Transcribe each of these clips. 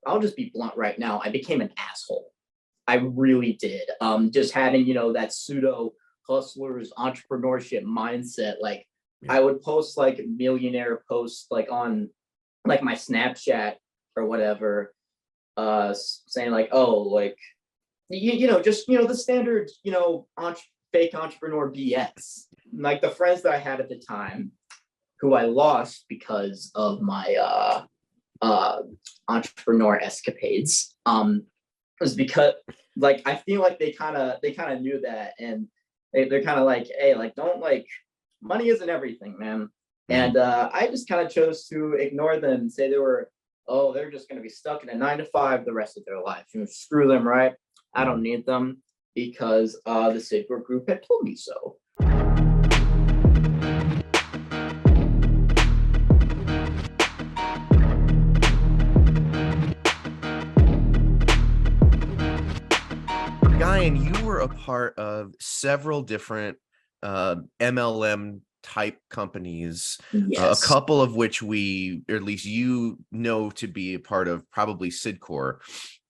I'll just be blunt right now. I became an asshole. I really did. Just having, that pseudo hustlers entrepreneurship mindset. Like I would post like millionaire posts like on like my Snapchat or whatever, saying like, oh, like, just, the standard, fake entrepreneur BS. Like the friends that I had at the time who I lost because of my entrepreneur escapades, was because like I feel like they kind of knew that, and they're kind of like, hey, like don't like money isn't everything, man. And I just kind of chose to ignore them and say they're just going to be stuck in a 9 to 5 the rest of their life. Screw them, right? I don't need them because the Cydcor group had told me so. Gian, you were a part of several different MLM type companies, Yes. a couple of which we, or at least you know, to be a part of, probably Cydcor,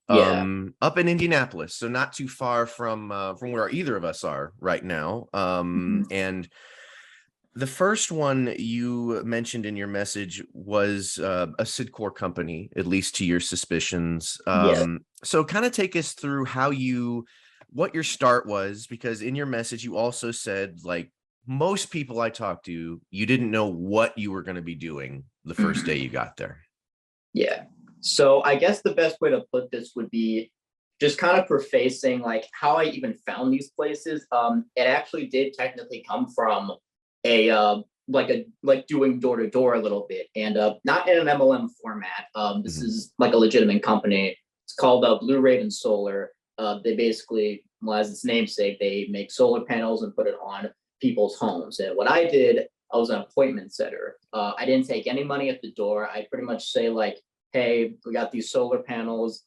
up in Indianapolis, so not too far from where either of us are right now. And the first one you mentioned in your message was a Cydcor company, at least to your suspicions. So kind of take us through what your start was, because in your message you also said, like most people I talked to, you didn't know what you were going to be doing the first day you got there. Yeah. So I guess the best way to put this would be just kind of prefacing like how I even found these places. It actually did technically come from like doing door to door a little bit, and not in an MLM format. This is like a legitimate company. It's called Blue Raven Solar. They basically, well, as its namesake, they make solar panels and put it on people's homes. And what I did, I was an appointment setter. I didn't take any money at the door. I pretty much say like, hey, we got these solar panels.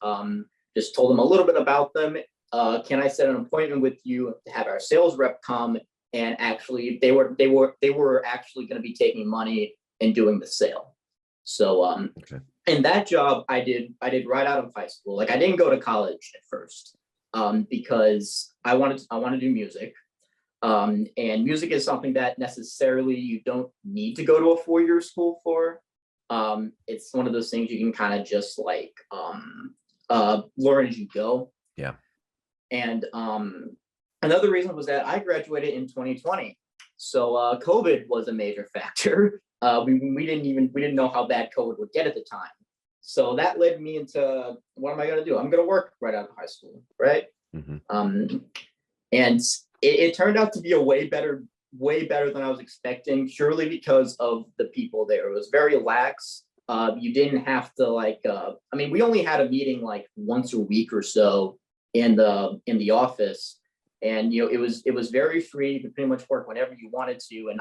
Just told them a little bit about them. Can I set an appointment with you to have our sales rep come? And actually, they were actually going to be taking money and doing the sale. So, and that job I did right out of high school. Like I didn't go to college at first, because I wanted to do music. And music is something that necessarily you don't need to go to a 4-year school for. It's one of those things you can kind of just like learn as you go. Yeah. And another reason was that I graduated in 2020, so COVID was a major factor. We didn't know how bad COVID would get at the time, so that led me into, what am I going to do? I'm going to work right out of high school, right? And it turned out to be a way better than I was expecting, purely because of the people there. It was very lax. You didn't have to like, we only had a meeting like once a week or so in the office, and it was very free. You could pretty much work whenever you wanted to. And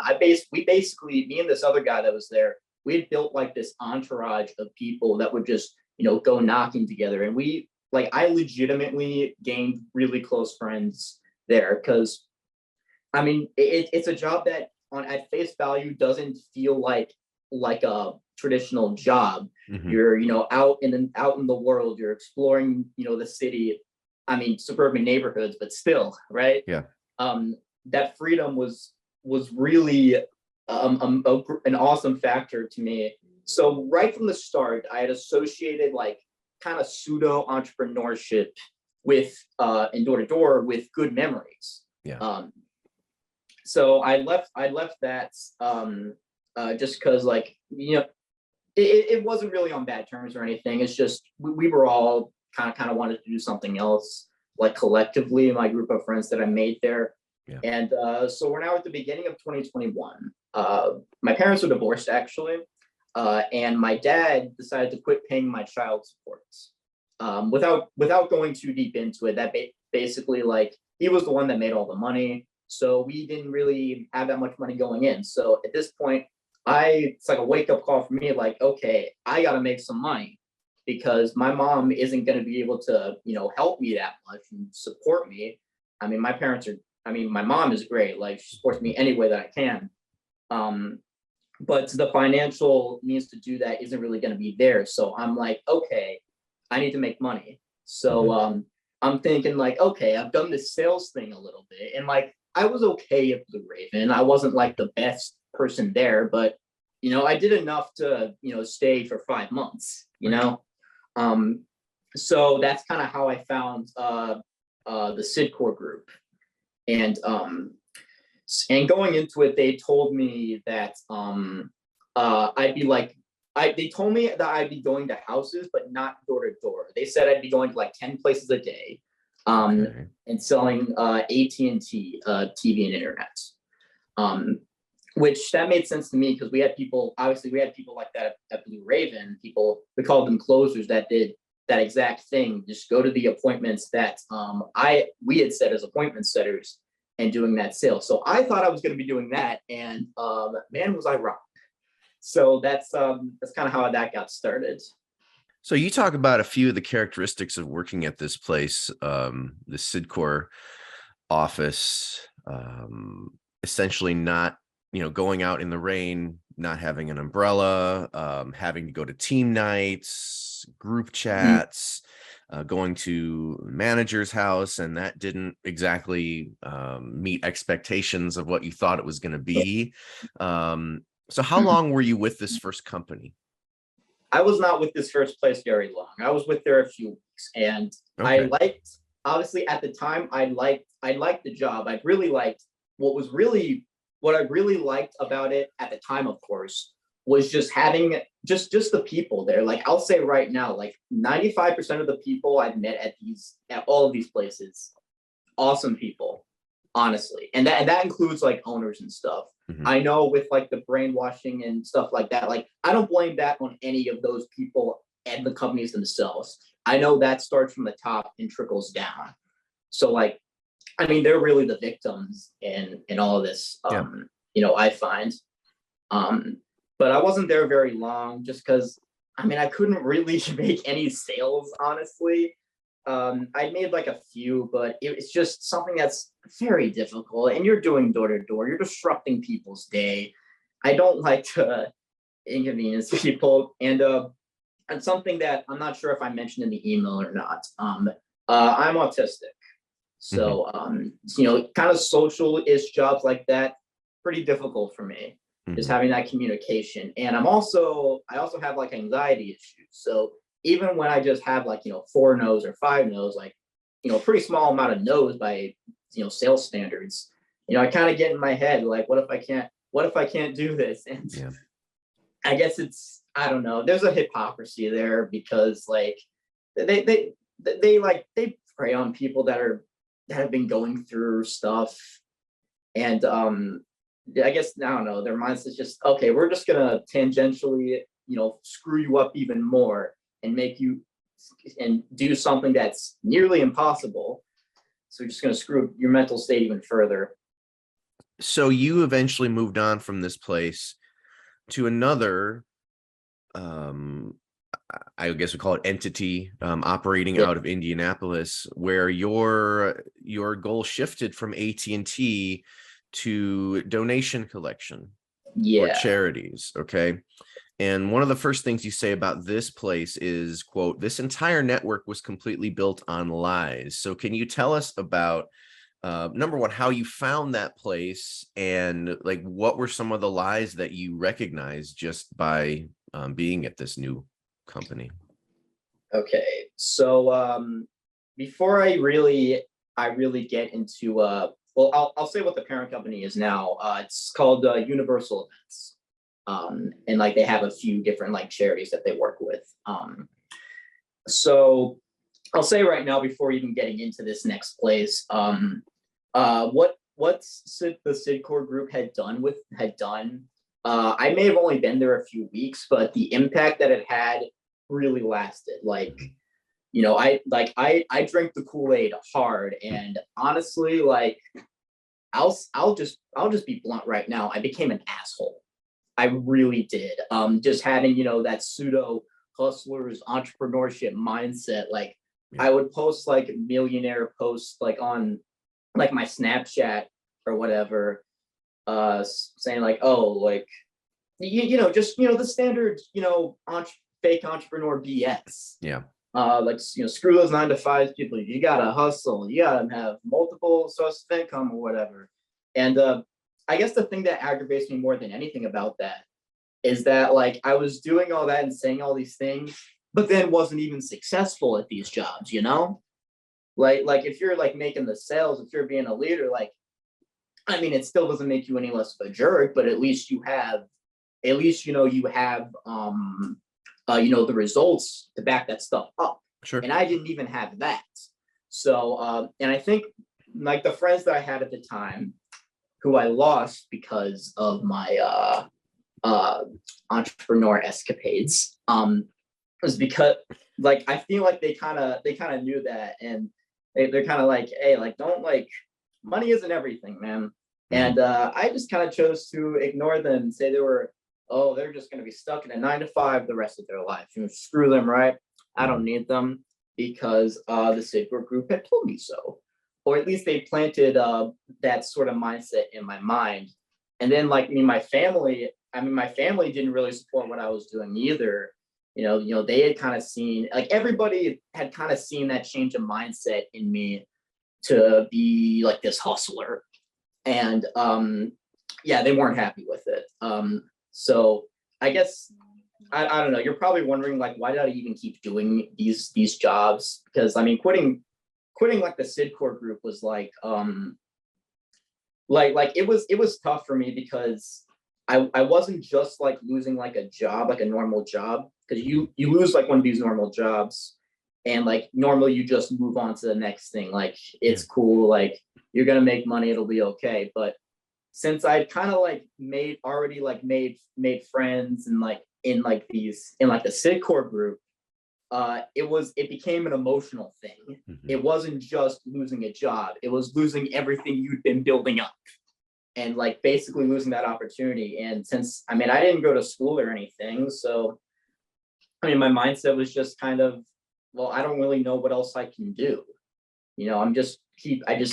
we basically, me and this other guy that was there, we had built like this entourage of people that would just go knocking together. And I legitimately gained really close friends there, because it's a job that at face value doesn't feel like a traditional job. You're out in the world, you're exploring the city, suburban neighborhoods, but still, right? Yeah. That freedom was really an awesome factor to me. So right from the start, I had associated like kind of pseudo entrepreneurship with in door to door with good memories. Yeah. So I left that just because it wasn't really on bad terms or anything. It's just we were all kind of wanted to do something else, like collectively, my group of friends that I made there. Yeah. And so we're now at the beginning of 2021. My parents were divorced, actually, and my dad decided to quit paying my child supports. Without going too deep into it, that basically like he was the one that made all the money, so we didn't really have that much money going in. So at this point, it's like a wake up call for me. Like, okay, I got to make some money, because my mom isn't going to be able to, help me that much and support me. My parents are, my mom is great. Like, she supports me any way that I can. But the financial means to do that isn't really going to be there. So I'm like, okay, I need to make money. So I'm thinking like, okay, I've done this sales thing a little bit, and like I was okay at Blue Raven. I wasn't like the best person there, but I did enough to stay for 5 months. So that's kind of how I found the Cydcor group, and going into it, they told me that I'd be like, they told me that I'd be going to houses, but not door to door. They said I'd be going to like 10 places a day, and selling AT&T TV and internet. Which that made sense to me because we had people like that at Blue Raven. We called them closers that did that exact thing. Just go to the appointments that we had set as appointment setters and doing that sale. So I thought I was going to be doing that, and man, was I wrong. So that's kind of how that got started. So you talk about a few of the characteristics of working at this place, the Cydcor office, essentially not, going out in the rain, not having an umbrella, having to go to team nights, group chats, going to manager's house, and that didn't exactly meet expectations of what you thought it was going to be. So how long were you with this first company? I was not with this first place very long. I was with there a few weeks, and I liked, obviously at the time, I liked the job. I really liked what I really liked about it at the time, of course, was just having just the people there. Like I'll say right now, like 95% of the people I've met at all of these places, awesome people, honestly. And that includes like owners and stuff. I know with like the brainwashing and stuff like that, like I don't blame that on any of those people and the companies themselves. I know that starts from the top and trickles down. So like, I mean, they're really the victims in all of this, I find. But I wasn't there very long just because, I mean, I couldn't really make any sales, honestly. I made like a few, but it's just something that's very difficult. And you're doing door to door, you're disrupting people's day. I don't like to inconvenience people. And something that I'm not sure if I mentioned in the email or not. I'm autistic. So, kind of social-ish jobs like that, pretty difficult for me, just having that communication. And I also have like anxiety issues. So even when I just have like, 4 no's or 5 no's, like, pretty small amount of no's by, sales standards, I kind of get in my head, like, what if I can't do this? And I guess I don't know, there's a hypocrisy there because like, they prey on people that have been going through stuff. And I guess, I don't know, their mindset's just, okay, we're just gonna tangentially, screw you up even more and make you and do something that's nearly impossible. So we're just gonna screw your mental state even further. So you eventually moved on from this place to another, I guess we call it entity, operating out of Indianapolis, where your goal shifted from AT&T to donation collection or charities. Okay. And one of the first things you say about this place is, quote, "This entire network was completely built on lies." So can you tell us about, number one, how you found that place, and like, what were some of the lies that you recognized just by being at this new company? Okay. So before I really get into well, I'll say what the parent company is now. It's called Universal Events. And like they have a few different like charities that they work with. So I'll say right now, before even getting into this next place, what the Cydcor group had done. I may have only been there a few weeks, but the impact that it had really lasted. Like, I drank the Kool-Aid hard, and honestly, like, I'll just be blunt right now. I became an asshole. I really did. Just having, that pseudo hustlers entrepreneurship mindset. Like I would post like millionaire posts like on like my Snapchat or whatever, saying like, oh, like, just, the standard, fake entrepreneur BS. Yeah. like, screw those 9 to 5 people. You gotta hustle. You gotta have multiple sources of income or whatever. And I guess the thing that aggravates me more than anything about that is that, like, I was doing all that and saying all these things, but then wasn't even successful at these jobs, like if you're like making the sales, if you're being a leader, like, I mean, it still doesn't make you any less of a jerk, but at least you have, the results to back that stuff up. Sure. And I didn't even have that. So, and I think like the friends that I had at the time, who I lost because of my entrepreneur escapades, was because, like, I feel like they kind of knew that, and they're kind of like, hey, like, don't, like, money isn't everything, man. And I just kind of chose to ignore them and say they're just going to be stuck in a 9 to 5 the rest of their life. Screw them, right? I don't need them, because the Cydcor group had told me so, or at least they planted that sort of mindset in my mind. And then, like, my family didn't really support what I was doing either. They had kind of seen, like, everybody had kind of seen that change of mindset in me to be like this hustler. And yeah, they weren't happy with it. So I guess I don't know. You're probably wondering, like, why did I even keep doing these jobs? Because I mean, quitting like the Cydcor group was like it was tough for me, because I wasn't just like losing like a job, like a normal job, because you lose like one of these normal jobs, and like normally you just move on to the next thing. Like, it's cool, like, you're gonna make money, it'll be okay. But since I'd kind of like made friends, and like in like the Cydcor group, it became an emotional thing. It wasn't just losing a job, it was losing everything you'd been building up, and like basically losing that opportunity. And since, I mean, I didn't go to school or anything, so I mean, my mindset was just kind of, well, I don't really know what else I can do. I just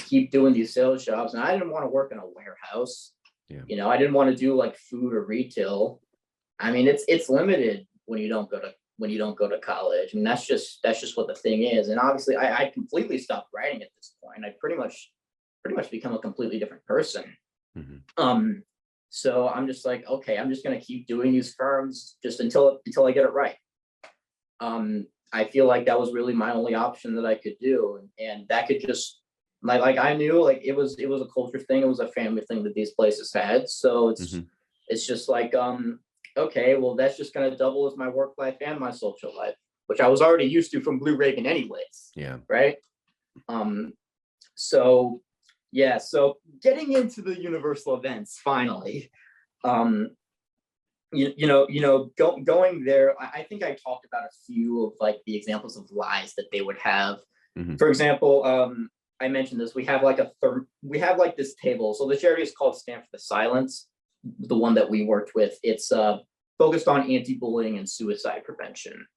keep doing these sales jobs, and I didn't want to work in a warehouse. I didn't want to do like food or retail. I mean, it's limited when you don't go to college. I mean, that's just what the thing is. And obviously, I completely stopped writing at this point. I pretty much become a completely different person. So I'm just like, okay, I'm just gonna keep doing these firms just until I get it right. I feel like that was really my only option that I could do, and that could just, like I knew, like, it was a culture thing, it was a family thing that these places had. So it's just like, okay, well, that's just gonna double as my work life and my social life, which I was already used to from Blue Raven anyways. Yeah. Right. So yeah, so getting into the universal events finally. Going there, I think I talked about a few of like the examples of lies that they would have. For example, I mentioned this. We have like this table. So the charity is called Stand for the Silence. The one that we worked with, it's focused on anti-bullying and suicide prevention.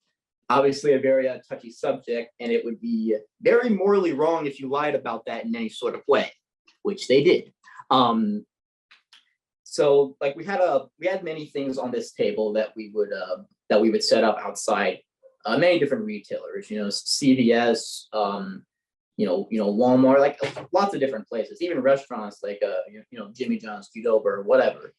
Obviously, a very touchy subject, and it would be very morally wrong if you lied about that in any sort of way, which they did. So like we had many things on this table that we would set up outside many different retailers, CVS, Walmart, like lots of different places, even restaurants like Jimmy John's, Qdoba, or whatever.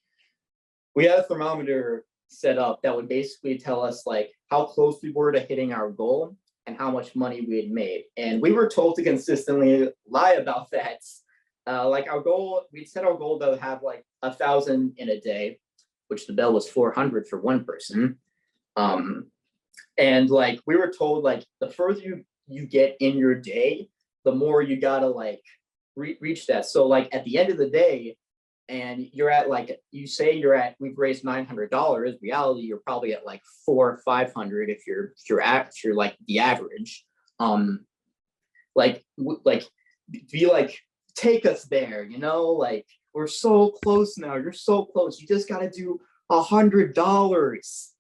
We had a thermometer set up that would basically tell us like how close we were to hitting our goal and how much money we had made. And we were told to consistently lie about that. Like our goal, we'd set our goal to have like 1,000 in a day, which the bill was 400 for one person. And like we were told, like the further you get in your day, the more you gotta like reach that. So like at the end of the day, and you're at like, you say we've raised $900. Reality, you're probably at like 400 or 500 if you're like the average. Like be like, take us there, like we're so close now. You're so close. You just got to do $100,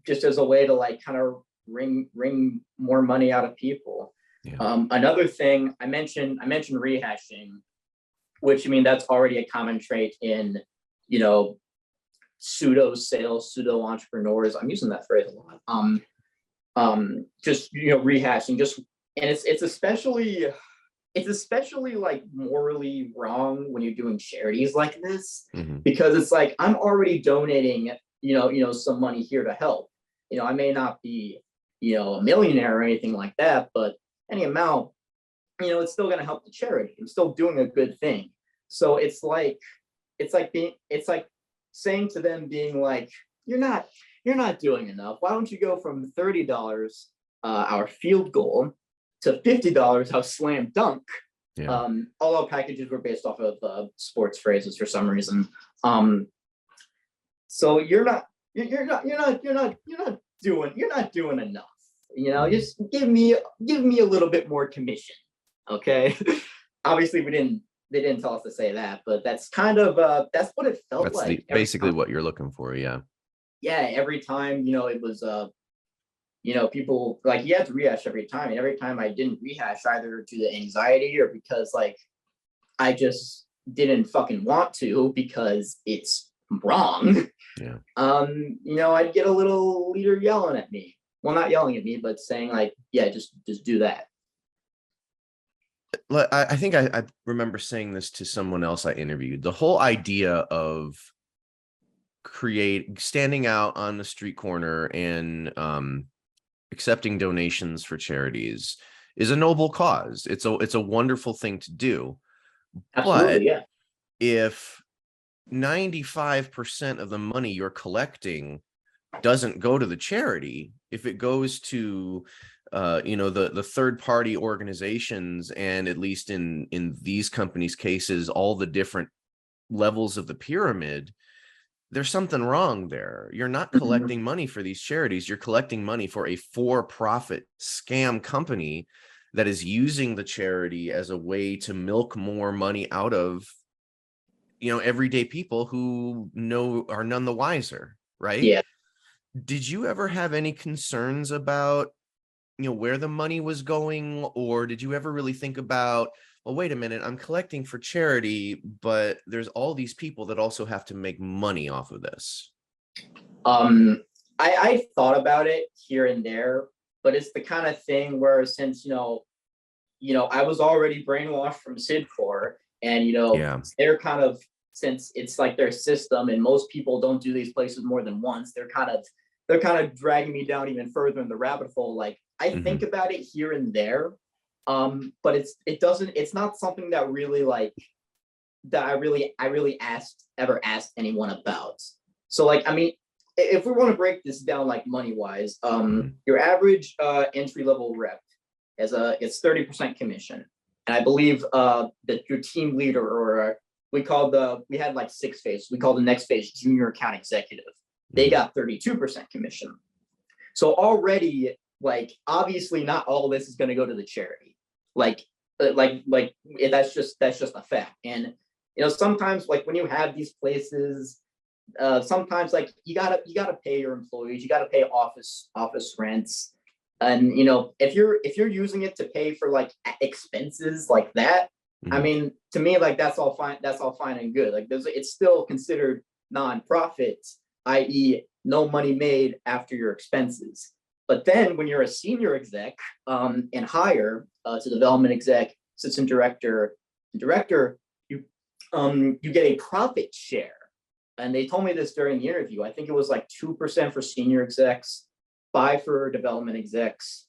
just as a way to like kind of wring more money out of people. Yeah. Another thing I mentioned rehashing, which I mean that's already a common trait in pseudo sales, pseudo entrepreneurs. I'm using that phrase a lot. just rehashing, and it's especially like morally wrong when you're doing charities like this, because it's like, I'm already donating some money here to help. I may not be a millionaire or anything like that, but any amount, it's still going to help the charity. I'm still doing a good thing. So it's like saying to them, being like, you're not doing enough. Why don't you go from $30 our field goal to $50 our slam dunk? Yeah. All our packages were based off of sports phrases for some reason. So you're not doing enough. Just give me a little bit more commission, okay? Obviously, they didn't tell us to say that, but that's kind of that's what it felt that's like. Basically what you're looking for, yeah. Yeah, every time it was people, like, you had to rehash every time, and every time I didn't rehash, either due to anxiety or because like I just didn't fucking want to, because it's wrong. Yeah. I'd get a little leader yelling at me. Well, not yelling at me, but saying like, yeah, just do that. I think I remember saying this to someone else I interviewed. The whole idea of standing out on the street corner and accepting donations for charities is a noble cause. It's a wonderful thing to do. Absolutely, but yeah. If 95% of the money you're collecting doesn't go to the charity, if it goes to the third party organizations, and at least in these companies' cases, all the different levels of the pyramid, there's something wrong there. You're not collecting money for these charities. You're collecting money for a for-profit scam company that is using the charity as a way to milk more money out of everyday people who are none the wiser, right? Yeah. Did you ever have any concerns about where the money was going, or did you ever really think about, well, wait a minute, I'm collecting for charity, but there's all these people that also have to make money off of this? I thought about it here and there, but it's the kind of thing where, since I was already brainwashed from Cydcor, and they're kind of, since it's like their system and most people don't do these places more than once, they're kind of dragging me down even further in the rabbit hole. Like, I think about it here and there, but it's not something that really, like, that I really ever asked anyone about. So, like, I mean, if we want to break this down, like, money wise, your average entry level rep it's 30% commission, and I believe that your team leader, or we had like 6 phases. We call the next phase junior account executive. They got 32% commission. So already, like, obviously not all of this is going to go to the charity. Like that's just a fact. And sometimes, like, when you have these places, sometimes, like, you gotta pay your employees, you gotta pay office rents, and if you're using it to pay for, like, expenses like that, I mean, to me, like, that's all fine and good. Like, it's still considered nonprofit, i.e., no money made after your expenses. But then when you're a senior exec and higher to development exec, assistant director, you get a profit share. And they told me this during the interview. I think it was like 2% for senior execs, 5% for development execs.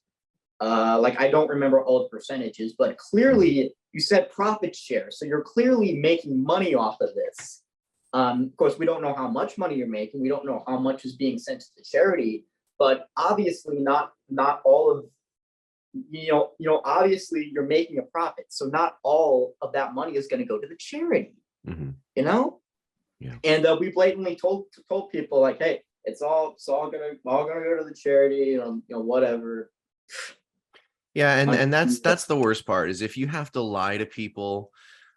Like, I don't remember all the percentages, but clearly you said profit share. So you're clearly making money off of this. Of course, we don't know how much money you're making. We don't know how much is being sent to the charity, but obviously not all of, obviously you're making a profit. So not all of that money is going to go to the charity, Yeah. And we blatantly told people, like, hey, it's all gonna go to the charity, whatever. Yeah, and that's the worst part, is if you have to lie to people.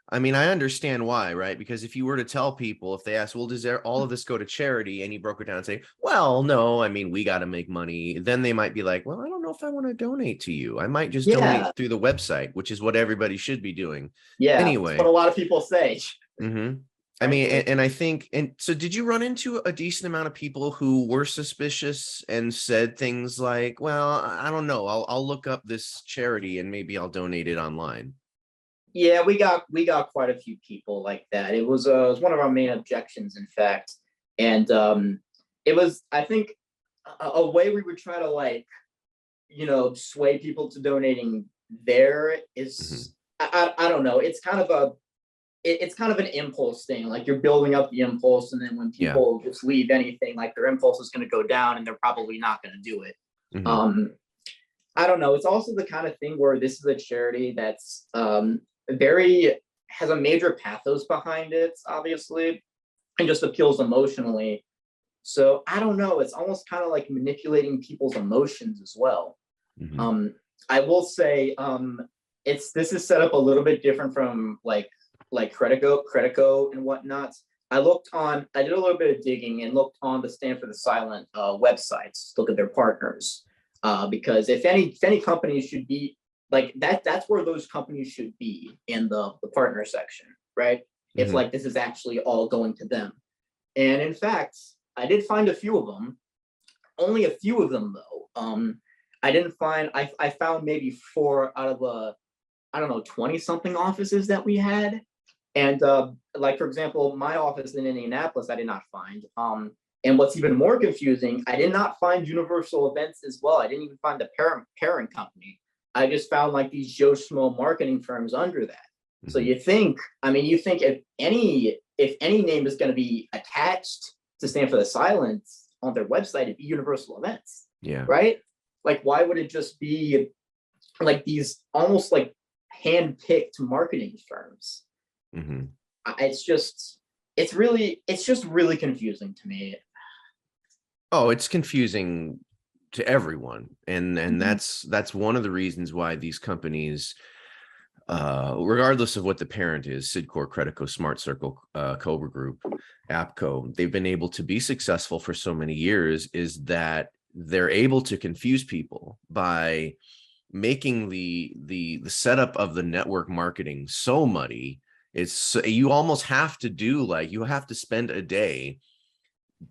I mean, I understand why, right? Because if you were to tell people, if they ask, well, does all of this go to charity? And you broke it down and say, well, no, I mean, we got to make money. Then they might be like, well, I don't know if I want to donate to you. I might just donate through the website, which is what everybody should be doing. Yeah, anyway, that's what a lot of people say. I mean, frankly. and I think, and so did you run into a decent amount of people who were suspicious and said things like, well, I don't know, I'll look up this charity and maybe I'll donate it online? Yeah, we got quite a few people like that. It was one of our main objections, in fact, and it was, I think, a way we would try to, like, sway people to donating there Mhm. is, I don't know. It's kind of an impulse thing. Like, you're building up the impulse, and then when Yeah. people just leave anything, like, their impulse is going to go down, and they're probably not going to do it. Hmm. Um, I don't know. It's also the kind of thing where this is a charity that's very has a major pathos behind it, obviously, and just appeals emotionally. So I don't know. It's almost kind of like manipulating people's emotions as well. Hmm. Um, I will say, it's this is set up a little bit different from like Credico and whatnot. I did a little bit of digging and looked on the Stand for the Silent websites, look at their partners, because if any companies should be like that, that's where those companies should be in the partner section, right? If Hmm. like this is actually all going to them. And in fact, I did find a few of them, only a few of them though. I didn't find I found maybe four out of I don't know, 20 something offices that we had. And like, for example, my office in Indianapolis, I did not find. And what's even more confusing, I did not find Universal Events as well. I didn't even find the parent company. I just found like these Joe Schmo marketing firms under that. So Hmm. you think if any name is going to be attached to Stand for the Silence on their website, it'd be Universal Events, Yeah. right? Like, why would it just be like these almost like hand-picked marketing firms? Hmm. It's just really confusing to me. Oh, it's confusing to everyone. And Mhm. that's one of the reasons why these companies, regardless of what the parent is, Cydcor, Credico, Smart Circle, Cobra Group, Appco, they've been able to be successful for so many years, is that they're able to confuse people by making the setup of the network marketing so muddy. You almost have to you have to spend a day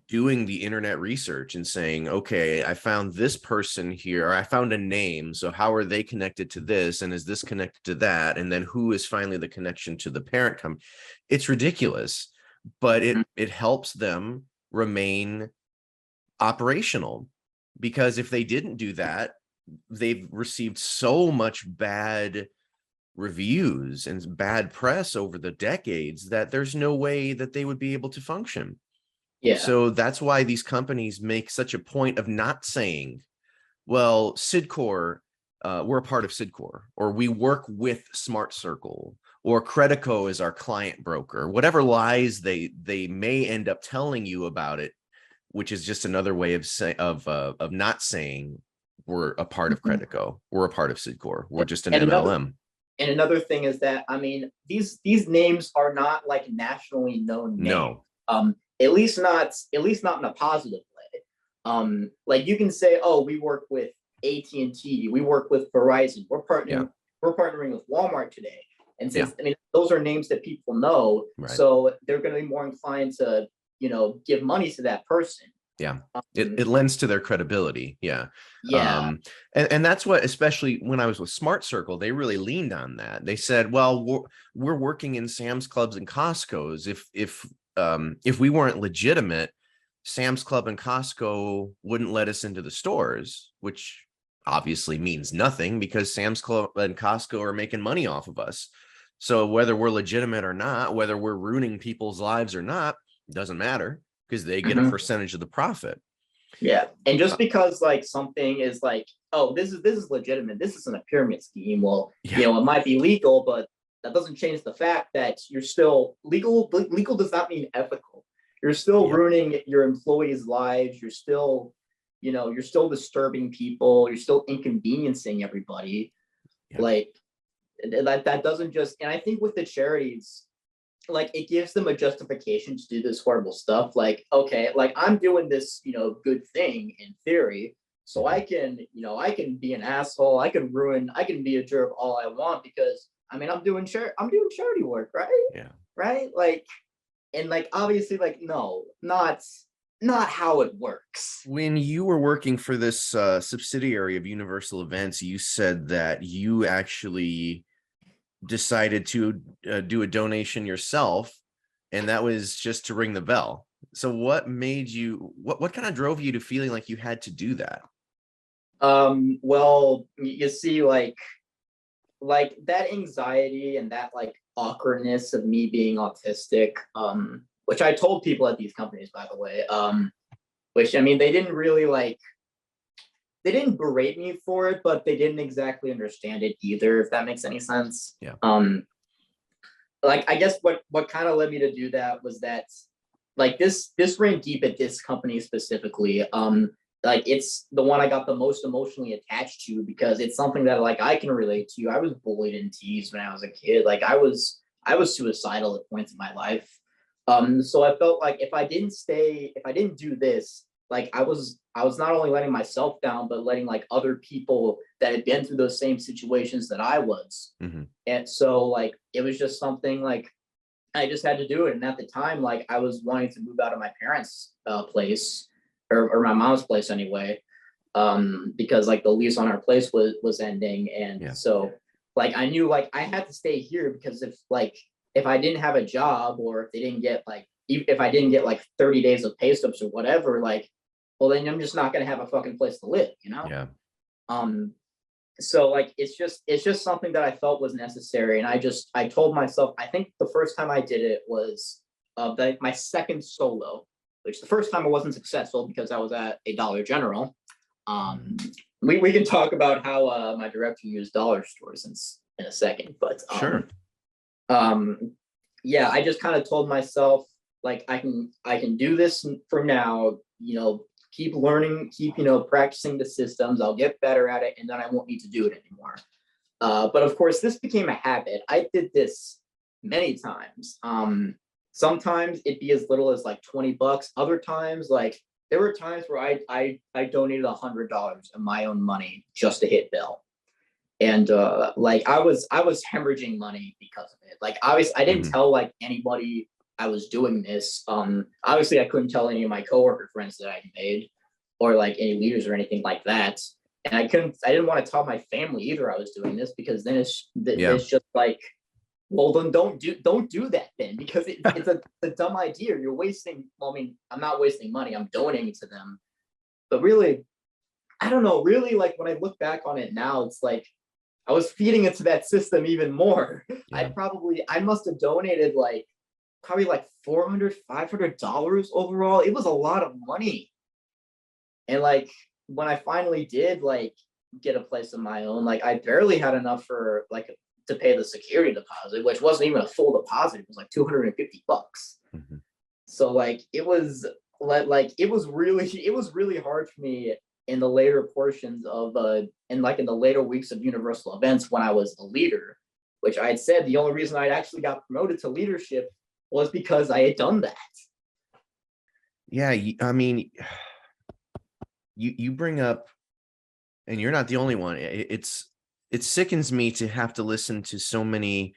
doing the internet research and saying, okay, I found this person here, or I found a name, so how are they connected to this, and is this connected to that, and then who is finally the connection to the parent company? It's ridiculous, but it helps them remain operational, because if they didn't do that, they've received so much bad reviews and bad press over the decades that there's no way that they would be able to function. Yeah. So that's why these companies make such a point of not saying, well, Cydcor, we're a part of Cydcor, or we work with Smart Circle, or Credico is our client broker. Whatever lies they may end up telling you about it, which is just another way of not saying we're a part of Mhm. Credico, we're a part of Cydcor, we're just an And another MLM. and another thing is that, these names are not like nationally known names. No. At least not in a positive way. Like, you can say, oh, we work with AT&T, we work with Verizon, Yeah. we're partnering with Walmart today. And Yeah. since those are names that people know, Right. so they're going to be more inclined to give money to that person. Yeah. Um, It lends to their credibility. Yeah. yeah. And that's what, especially when I was with Smart Circle, they really leaned on that. They said, well, we're working in Sam's Clubs and Costco's. If we weren't legitimate, Sam's Club and Costco wouldn't let us into the stores, which obviously means nothing, because Sam's Club and Costco are making money off of us. So whether we're legitimate or not, whether we're ruining people's lives or not, doesn't matter, because they get a Mhm. percentage of the profit. Yeah, and just Uh, because like something is like, oh, this is legitimate, this isn't a pyramid scheme. Well, yeah. it might be legal, but that doesn't change the fact that you're still legal. Legal does not mean ethical. You're still Yep. ruining your employees' lives. You're still disturbing people. You're still inconveniencing everybody. Yep. Like, that doesn't just. And I think with the charities, like, it gives them a justification to do this horrible stuff. Like, okay, like, I'm doing this, good thing in theory, so Mhm. I can be an asshole, I can be a jerk all I want, because I'm doing charity work, right? Yeah. Right? Like, and like obviously like no, not how it works. When you were working for this subsidiary of Universal Events, you said that you actually decided to do a donation yourself, and that was just to ring the bell. So what made you, what kind of drove you to feeling like you had to do that? Well, you see, like that anxiety and that like awkwardness of me being autistic, which I told people at these companies, by the way, which I mean, they didn't really like, they didn't berate me for it, but they didn't exactly understand it either, if that makes any sense. Yeah. Like I guess what kind of led me to do that was that like this ran deep at this company specifically. Like it's the one I got the most emotionally attached to because it's something that like I can relate to. I was bullied and teased when I was a kid. Like I was suicidal at points in my life. So I felt like if I didn't do this, like I was not only letting myself down, but letting like other people that had been through those same situations that I was. Mm-hmm. And so like it was just something like I just had to do it. And at the time, like I was wanting to move out of my parents' place or my mom's place anyway, because like the lease on our place was ending, and Yeah. so like I knew like I had to stay here because if I didn't have a job or if they didn't get like if I didn't get like 30 days of pay stubs or whatever, like well then I'm just not gonna have a fucking place to live, you know? Yeah. So like it's just something that I felt was necessary, and I told myself I think the first time I did it was my second solo, which the first time it wasn't successful because I was at a Dollar General. We can talk about how my director used dollar stores in a second, but Sure. Yeah, I just kind of told myself like I can do this for now, you know, keep learning, keep practicing the systems. I'll get better at it, and then I won't need to do it anymore. But of course, this became a habit. I did this many times. Sometimes it'd be as little as like $20. Other times, like there were times where I donated $100 of my own money just to hit bill, and like I was hemorrhaging money because of it. Like obviously, I didn't Mm-hmm. tell like anybody I was doing this. Obviously, I couldn't tell any of my coworker friends that I made, or like any leaders or anything like that. And I didn't want to tell my family either I was doing this because then Yeah. it's just like, well, then don't do that then because it's a dumb idea. You're wasting. Well, I mean, I'm not wasting money. I'm donating to them. But really, I don't know. Really, like when I look back on it now, it's like I was feeding into that system even more. Yeah. I must have donated like probably like $400, $500 overall. It was a lot of money. And like when I finally did like get a place of my own, like I barely had enough for like to pay the security deposit, which wasn't even a full deposit. It was like $250. Mm-hmm. So like it was like it was really hard for me in the later portions of in like in the later weeks of Universal Events when I was a leader, which I had said the only reason I actually got promoted to leadership was because I had done that. Yeah. I mean, you bring up, and you're not the only one. It sickens me to have to listen to so many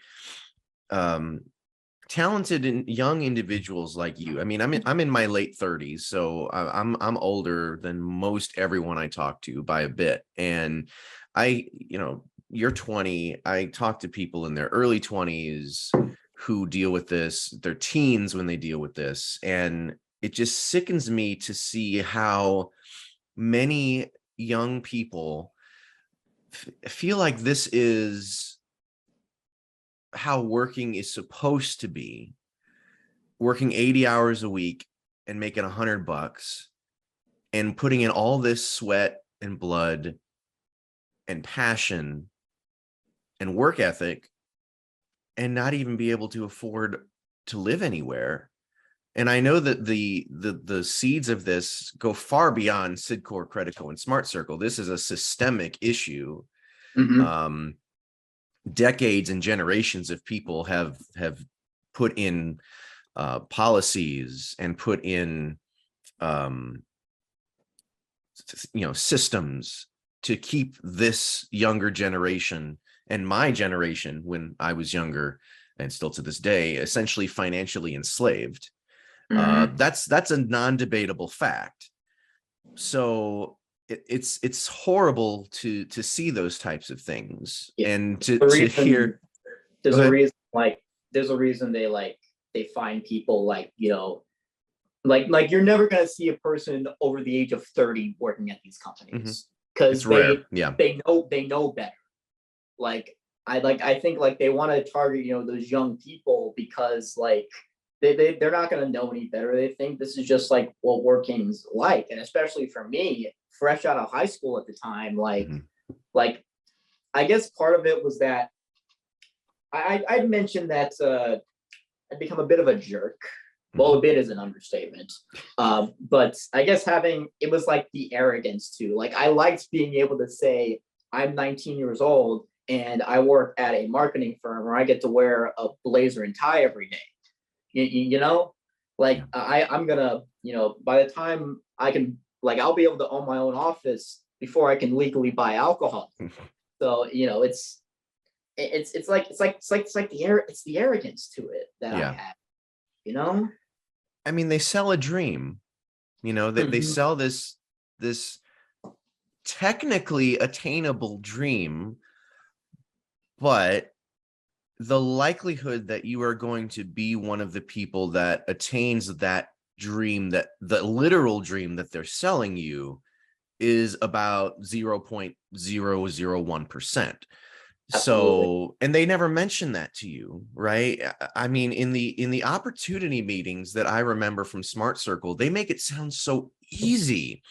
talented and young individuals like you. I mean, I'm in my late 30s, so I'm older than most everyone I talk to by a bit. And you're 20. I talk to people in their early 20s who deal with this, their teens when they deal with this, and it just sickens me to see how many young people feel like this is how working is supposed to be, working 80 hours a week and making $100 and putting in all this sweat and blood and passion and work ethic and not even be able to afford to live anywhere. And I know that the seeds of this go far beyond Cydcor, Credico, and Smart Circle. This is a systemic issue. Mm-hmm. Decades and generations of people have put in policies and put in systems to keep this younger generation and my generation when I was younger and still to this day, essentially financially enslaved. Mhm. That's a non-debatable fact. So it's horrible to see those types of things, Yeah. and The to reason hear. there's Go a ahead. reason like there's a reason they find people like, like you're never gonna see a person over the age of 30 working at these Mhm. companies because It's rare. Yeah. they know better. Like I think like they want to target, those young people because like they're not gonna know any better. They think this is just like what working's like. And especially for me, fresh out of high school at the time, Mhm. like I guess part of it was that I mentioned that I'd become a bit of a jerk. Well, a bit is an understatement. But I guess it was like the arrogance too. Like I liked being able to say, I'm 19 years old and I work at a marketing firm where I get to wear a blazer and tie every day. You know, like Yeah. I'm gonna, by the time I can, like, I'll be able to own my own office before I can legally buy alcohol. So, it's the arrogance to it that I Yeah. have, you know? I mean, they sell a dream, that they Mhm. sell this technically attainable dream, but the likelihood that you are going to be one of the people that attains that dream, that the literal dream that they're selling you, is about 0.001%. Absolutely. So, and they never mention that to you, right? I mean, in the opportunity meetings that I remember from Smart Circle, they make it sound so easy.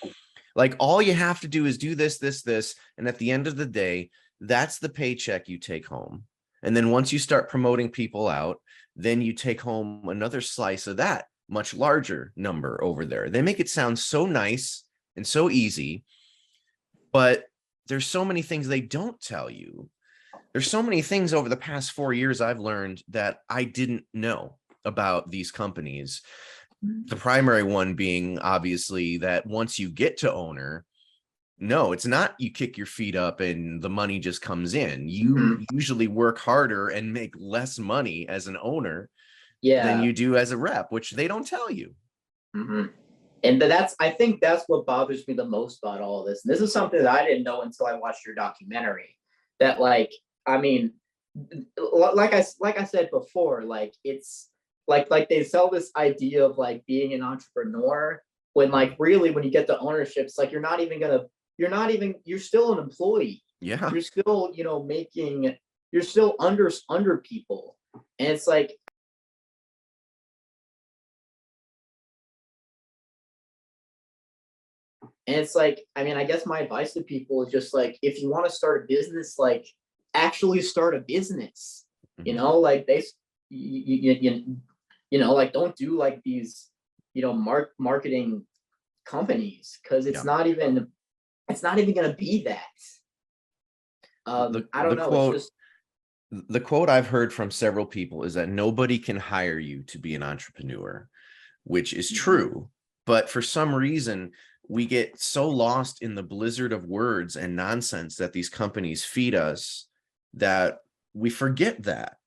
Like all you have to do is do this, this, this, and at the end of the day, that's the paycheck you take home. And then once you start promoting people out, then you take home another slice of that much larger number over there. They make it sound so nice and so easy, but there's so many things they don't tell you. There's so many things over the past 4 years I've learned that I didn't know about these companies. The primary one being obviously that once you get to owner, no, it's not you kick your feet up and the money just comes in. You Mhm. usually work harder and make less money as an owner than Yeah. you do as a rep, which they don't tell you. Mhm. And I think that's what bothers me the most about all of this. And this is something that I didn't know until I watched your documentary. That like, I mean, like I said before, like it's like they sell this idea of like being an entrepreneur when like really when you get to ownership, it's like you're still an employee. Yeah. You're still, you're still under people. And it's like I mean, I guess my advice to people is just like, if you want to start a business, like actually start a business, Mhm. like like don't do like these, marketing companies because Yeah. it's not even going to be that. The I don't the know. It's quote just, the quote I've heard from several people is that nobody can hire you to be an entrepreneur, which is Mhm. true. But for some reason, we get so lost in the blizzard of words and nonsense that these companies feed us that we forget that.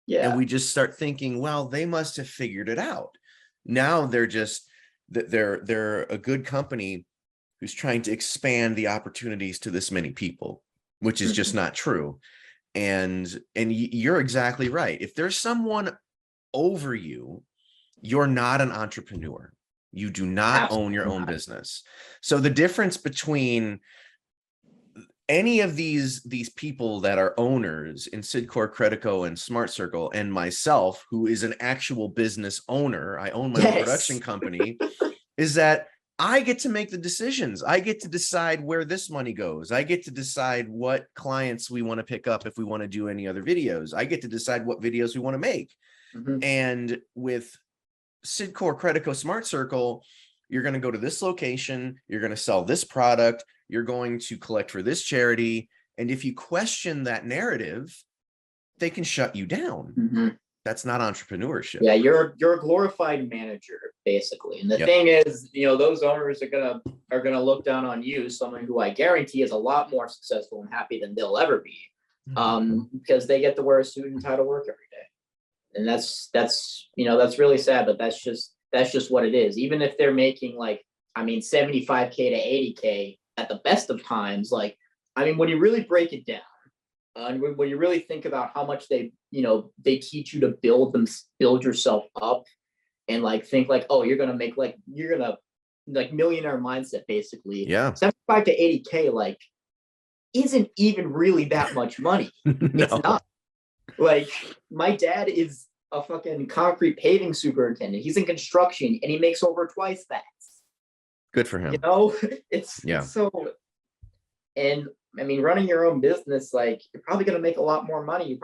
And Yeah. we just start thinking, well, they must have figured it out. Now they're a good company who's trying to expand the opportunities to this many people, which is just Mhm. not true. And you're exactly right. If there's someone over you, you're not an entrepreneur. You do not own your Absolutely own not. business. So the difference between any of these people that are owners in Cydcor, Credico, and Smart Circle, and myself, who is an actual business owner, I own my own production Yes. company, is that I get to make the decisions. I get to decide where this money goes. I get to decide what clients we want to pick up if we want to do any other videos. I get to decide what videos we want to make. Mhm. And with Cydcor, Credico, Smart Circle, you're going to go to this location, you're going to sell this product, you're going to collect for this charity. And if you question that narrative, they can shut you down. Mhm. That's not entrepreneurship. Yeah, you're a glorified manager, basically. And the Yep. thing is, those owners are gonna look down on you, someone who I guarantee is a lot more successful and happy than they'll ever be, because they get to wear a suit and tie to work every day. And that's that's really sad, but that's just what it is. Even if they're making like, I mean, 75K to 80K at the best of times, like, I mean, when you really break it down, and when you really think about how much they teach you to build yourself up, and like think like, oh, you're gonna like millionaire mindset basically. Yeah. 75 to 80K like isn't even really that much money. No. It's not. Like, my dad is a fucking concrete paving superintendent. He's in construction and he makes over twice that. Good for him. It's so, and I mean, running your own business, like, you're probably going to make a lot more money. You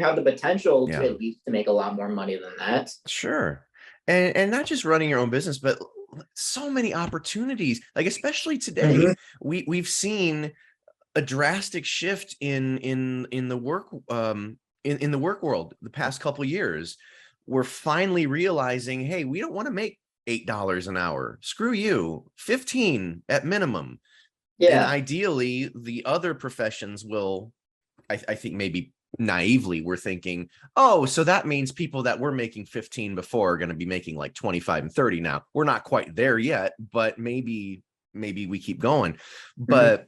have the potential to at least to make a lot more money than that. Sure. And not just running your own business, but so many opportunities, like, especially today, we've seen a drastic shift in the work, in the work world the past couple of years. We're finally realizing, hey, we don't want to make $8 an hour. Screw you, 15 at minimum. Yeah. And ideally, the other professions will, I think maybe naively, we're thinking, oh, so that means people that were making 15 before are going to be making like 25 and 30 now. We're not quite there yet, but maybe we keep going. But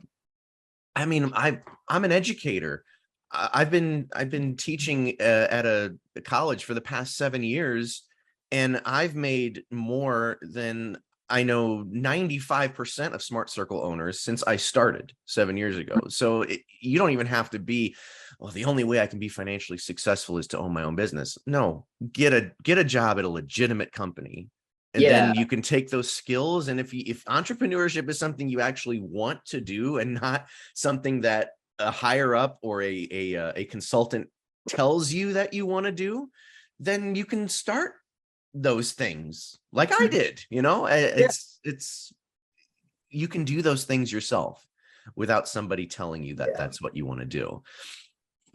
I mean, I'm an educator. I've been teaching at a college for the past 7 years, and I've made more than I know 95% of Smart Circle owners since I started 7 years ago. So you don't even have to be, well, the only way I can be financially successful is to own my own business. No, get a job at a legitimate company. And then you can take those skills. And if entrepreneurship is something you actually want to do and not something that a higher up or a consultant tells you that you want to do, then you can start those things like I did. It's you can do those things yourself without somebody telling you that that's what you want to do.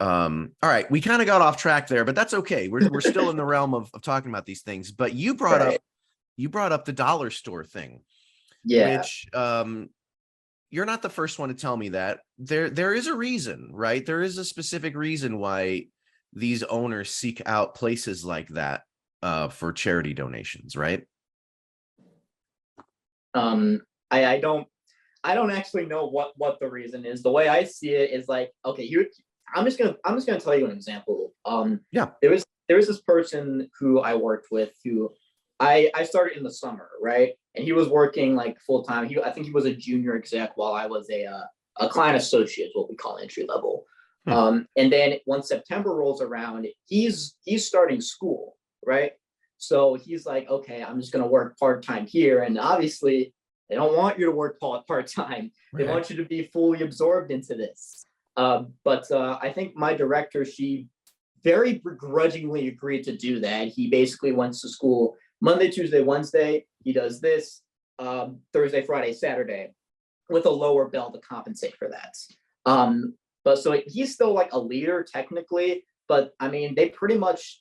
All right, we kind of got off track there, but that's okay. We're still in the realm of talking about these things. But you brought up the dollar store thing, which you're not the first one to tell me that. There is a reason, right? There is a specific reason why these owners seek out places like that for charity donations, right? I don't actually know what the reason is. The way I see it is like, okay, I'm just gonna tell you an example. There was this person who I worked with who I started in the summer, right? And he was working like full time. I think he was a junior exec while I was a client associate, what we call entry level. And then once September rolls around, he's starting school, right? So he's like, okay, I'm just gonna work part time here, and obviously they don't want you to work part time. They want you to be fully absorbed into this. But I think my director, she very begrudgingly agreed to do that. He basically went to school Monday, Tuesday, Wednesday. He does this Thursday, Friday, Saturday, with a lower bill to compensate for that. But so he's still like a leader technically, but I mean, they pretty much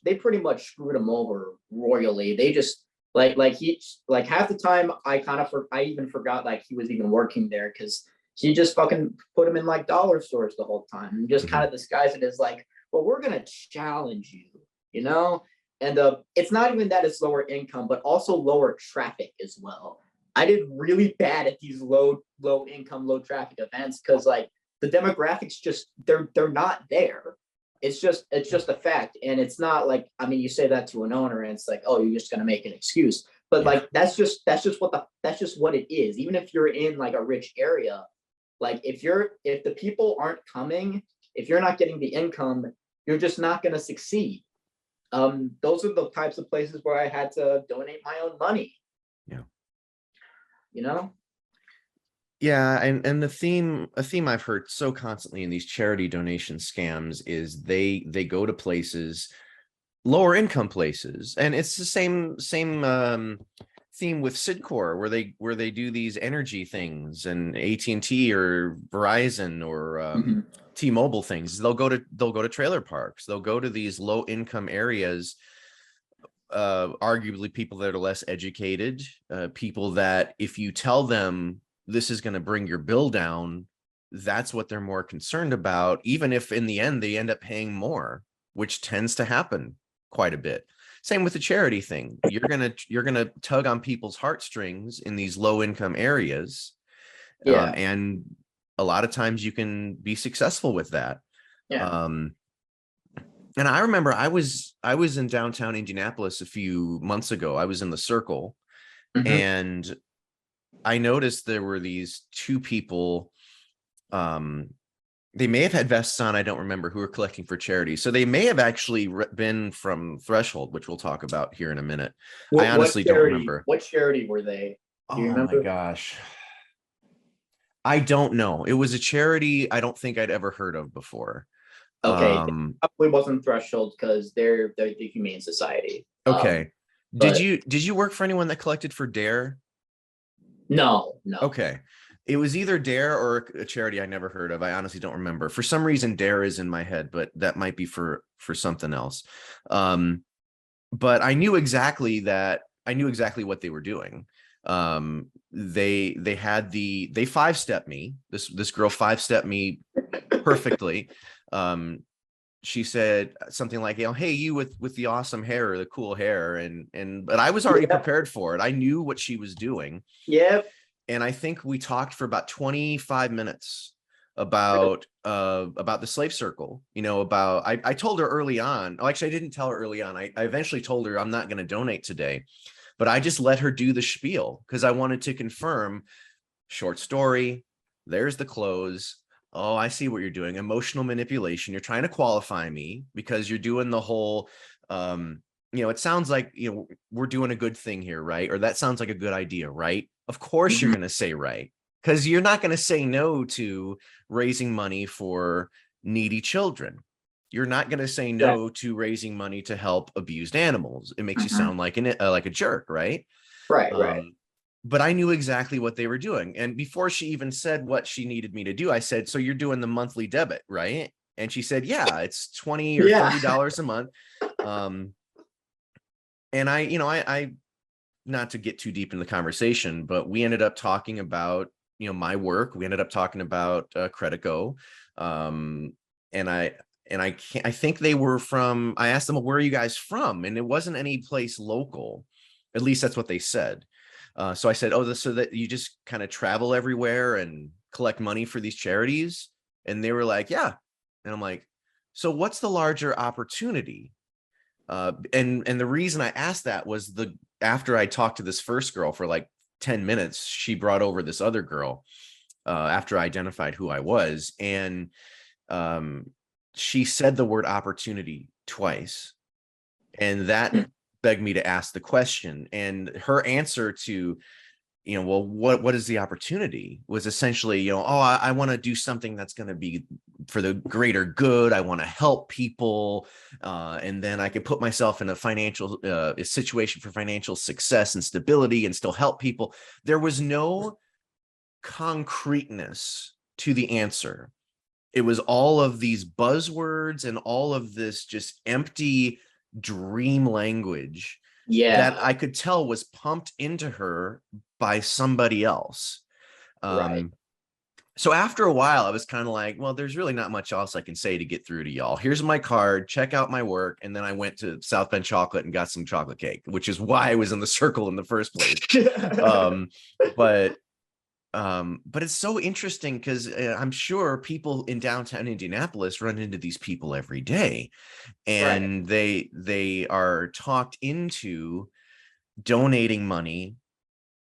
screwed him over royally. They just like half the time I even forgot like he was even working there, because he just fucking put him in like dollar stores the whole time and just kind of disguised it as like, well, we're gonna challenge you, And it's not even that it's lower income, but also lower traffic as well. I did really bad at these low income, low traffic events because like the demographics just they're not there. It's just a fact, and it's not like, I mean, you say that to an owner and it's like, oh, you're just gonna make an excuse, but like that's just what it is. Even if you're in like a rich area, like if the people aren't coming, if you're not getting the income, you're just not gonna succeed. Those are the types of places where I had to donate my own money. Yeah, and a theme I've heard so constantly in these charity donation scams is they go to places, lower income places, and it's the same theme with Cydcor, where they do these energy things, and AT&T or Verizon or T-Mobile things. They'll go to trailer parks. They'll go to these low income areas, arguably people that are less educated, people that if you tell them this is going to bring your bill down, that's what they're more concerned about, even if in the end they end up paying more, which tends to happen quite a bit. Same with the charity thing. You're gonna tug on people's heartstrings in these low income areas. Yeah. And a lot of times you can be successful with that. Yeah. And I remember I was in downtown Indianapolis a few months ago. I was in the Circle, Mhm. and I noticed there were these two people. They may have had vests on, I don't remember, who were collecting for charity. So they may have actually been from Threshold, which we'll talk about here in a minute. I honestly don't remember. What charity were they? Do you Oh my remember? gosh. I don't know. It was a charity I don't think I'd ever heard of before. Okay, probably wasn't Threshold because they're the Humane Society. Okay. But Did you work for anyone that collected for DARE? no. Okay. It was either DARE or a charity I never heard of. I honestly don't remember. For some reason, DARE is in my head, but that might be for something else. But I knew exactly what they were doing. They five-stepped me. This girl five-stepped me perfectly. She said something like, hey, you with the awesome hair or the cool hair, but I was already prepared for it. I knew what she was doing. Yep. And I think we talked for about 25 minutes about the slave circle. About I told her early on. Oh, actually, I didn't tell her early on. I eventually told her I'm not going to donate today, but I just let her do the spiel because I wanted to confirm. Short story. There's the close. Oh, I see what you're doing. Emotional manipulation. You're trying to qualify me because you're doing the whole, it sounds like, we're doing a good thing here, right? Or that sounds like a good idea, right? Of course you're going to say right, because you're not going to say no to raising money for needy children. You're not going to say no to raising money to help abused animals. It makes you sound like a jerk, right? Right. But I knew exactly what they were doing. And before she even said what she needed me to do, I said, so you're doing the monthly debit, right? And she said, yeah, it's $20 or $30 a month. And I not to get too deep in the conversation, but we ended up talking about, my work. We ended up talking about Creditgo. And I think they were from, I asked them, where are you guys from? And it wasn't any place local. At least that's what they said. So I said, so that you just kind of travel everywhere and collect money for these charities? And they were like, yeah. And I'm like, so what's the larger opportunity? And the reason I asked that was after I talked to this first girl for like 10 minutes, she brought over this other girl after I identified who I was. And she said the word opportunity twice. And that begged me to ask the question. And her answer to, well, what is the opportunity was essentially, I want to do something that's going to be for the greater good. I want to help people. And then I could put myself in a financial situation for financial success and stability and still help people. There was no concreteness to the answer. It was all of these buzzwords and all of this just empty dream language that I could tell was pumped into her by somebody else. Right. So after a while, I was kind of like, well, there's really not much else I can say to get through to y'all. Here's my card, check out my work. And then I went to South Bend Chocolate and got some chocolate cake, which is why I was in the Circle in the first place. But it's so interesting because I'm sure people in downtown Indianapolis run into these people every day, and they are talked into donating money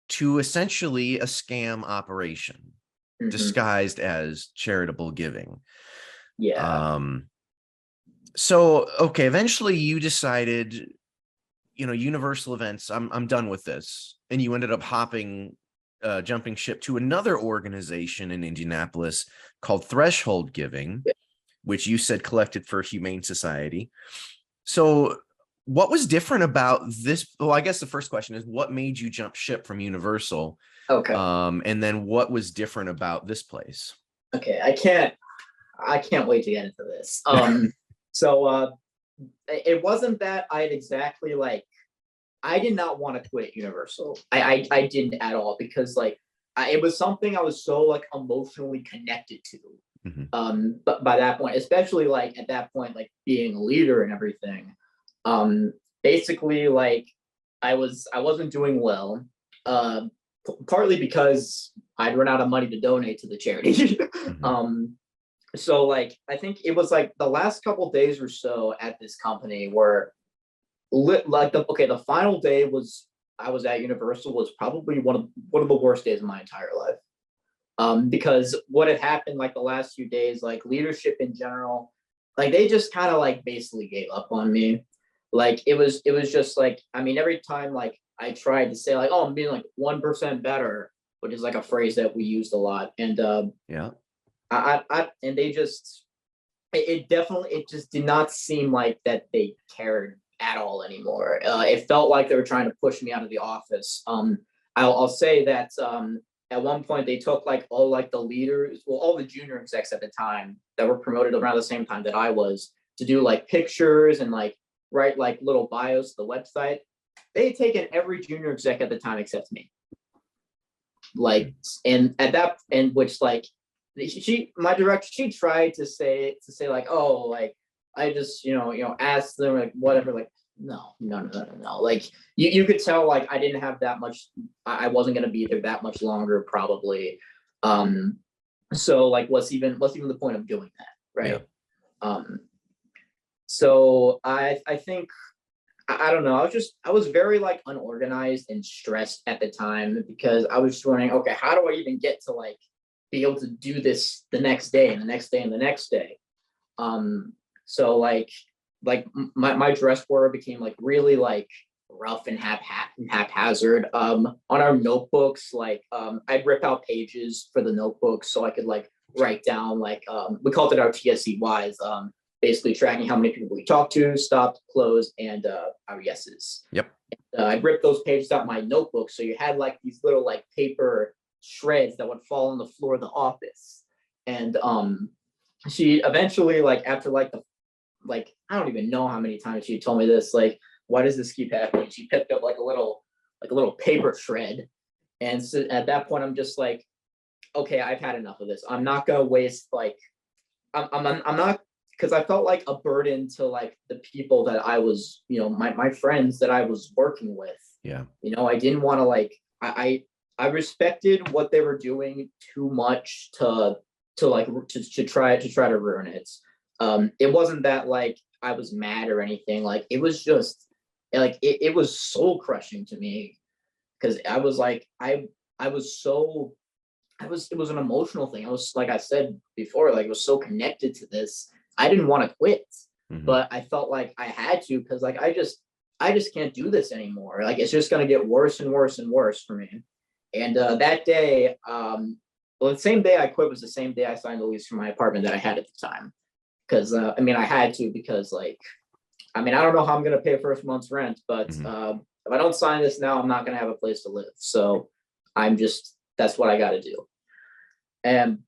to essentially a scam operation disguised as charitable giving. So okay, eventually you decided, Universal Events, I'm done with this, and you ended up jumping ship to another organization in Indianapolis called Threshold Giving, which you said collected for Humane Society. So what was different about this? Well, I guess the first question is, what made you jump ship from Universal? Okay. And then what was different about this place? Okay. I can't wait to get into this. So it wasn't that I'd exactly I did not want to quit Universal. I didn't at all, because it was something I was so emotionally connected to. But by that point, especially at that point, being a leader and everything, Basically, like I wasn't doing well, partly because I'd run out of money to donate to the charity. So like I think it was like the last couple days or so at this company were like the final day was I was at Universal was probably one of the worst days of my entire life. Because what had happened like the last few days, like leadership in general, like they just kind of like basically gave up on me. Like it was just like, I mean, every time like I tried to say like, oh, I'm being like 1% better, which is like a phrase that we used a lot. And Yeah. and they just it definitely it just did not seem like that they cared at all anymore. It felt like they were trying to push me out of the office. I'll say that at one point they took like all like the leaders, well, all the junior execs at the time that were promoted around the same time that I was to do like pictures and like write like little bios to the website. They had taken every junior exec at the time except me. Like, and at that, and which like my director, she tried to say like, oh, like I just asked them like whatever, like no. Like you could tell like I didn't have that much. I wasn't gonna be there that much longer probably. So like what's even the point of doing that, right? Yeah. So I think I don't know. I was very like unorganized and stressed at the time because I was just wondering, okay, how do I even get to like be able to do this the next day and the next day and the next day? So like my dress word became like really like rough and haphazard. On our notebooks, like I'd rip out pages for the notebooks so I could like write down like we called it our TSEYs, basically tracking how many people we talked to, stopped, closed, and our yeses. Yep. I'd rip those pages out my notebook, so you had like these little like paper shreds that would fall on the floor of the office. And she eventually, like after like I don't even know how many times she told me this, like, why does this keep happening? She picked up like a little paper shred. And so at that point, I'm just like, okay, I've had enough of this. I'm not gonna waste like I'm not, because I felt like a burden to like the people that I was, my friends that I was working with. Yeah. I didn't want to like I respected what they were doing too much to try to ruin it. It wasn't that like I was mad or anything. Like it was just like it was soul crushing to me because I was like I was so it was an emotional thing. I was, like I said before, like I was so connected to this. I didn't want to quit, but I felt like I had to because like I just can't do this anymore. Like it's just gonna get worse and worse and worse for me. And that day, well, the same day I quit was the same day I signed the lease for my apartment that I had at the time. Because I mean, I had to because like, I mean, I don't know how I'm gonna pay first month's rent, but if I don't sign this now, I'm not gonna have a place to live. So that's what I got to do. And